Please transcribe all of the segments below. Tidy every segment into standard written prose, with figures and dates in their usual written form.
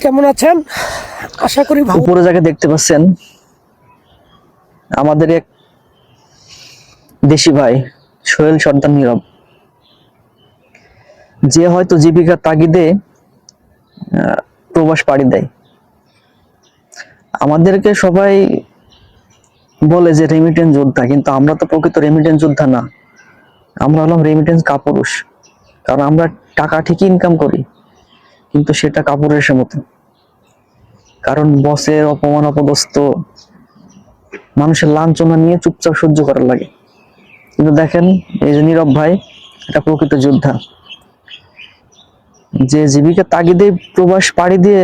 কেমন আছেন? আশা করি ভালো। উপরে যাকে দেখতে পাচ্ছেন আমাদের এক দেশি ভাই সোহেল সর্দার নীরব, যে হয়তো জীবিকার তাগিদে প্রবাস পাড়ি দেয়। আমাদেরকে সবাই বলে যে রেমিটেন্স যোদ্ধা, কিন্তু আমরা তো প্রকৃত রেমিটেন্স যোদ্ধা না, আমরা হলাম রেমিটেন্স কাপুরুষ। কারণ আমরা টাকা ঠিকই ইনকাম করি, কিন্তু সেটা কাপুরুষের মতো। কারণ বসের অপমান অপদস্থ, মানুষের লাঞ্ছনা নিয়ে চুপচাপ সহ্য করার লাগে। কিন্তু দেখেন, এই যে নীরব ভাই, এটা প্রকৃত যোদ্ধা, যে জীবিকা তাগিদে প্রবাস পাড়ি দিয়ে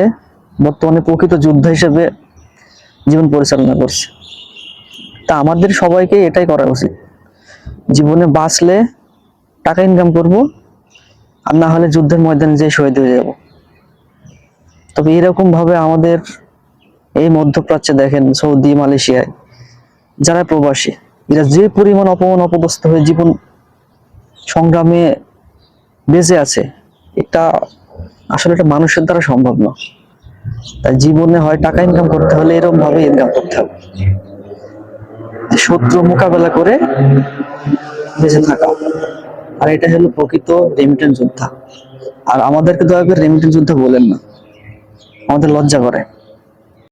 বর্তমানে প্রকৃত যোদ্ধা হিসেবে জীবন পরিচালনা করছে। তা আমাদের সবাইকে এটাই করা উচিত। জীবনে বাঁচলে টাকা ইনকাম করব, আর না হলে যুদ্ধের ময়দানে যেয়ে শহীদ হয়ে যাব। তবে এরকম ভাবে আমাদের এই মধ্যপ্রাচ্যে দেখেন, সৌদি, মালয়েশিয়ায় যারা প্রবাসী, এরা যে পরিমাণ অপমান অপদস্থ হয়ে জীবন সংগ্রামে বেঁচে আছে, এটা আসলে এটা মানুষের দ্বারা সম্ভব না। তাই জীবনে হয় টাকা ইনকাম করতে হলে এরকম ভাবে ইনকাম করতে হবে, শত্রু মোকাবেলা করে বেঁচে থাকা। আর এটা হলো প্রকৃত রেমিটেন্স যোদ্ধা। আর আমাদেরকে দয়া করে রেমিটেন্স যোদ্ধা বলেন না, আমাদের লজ্জা করে।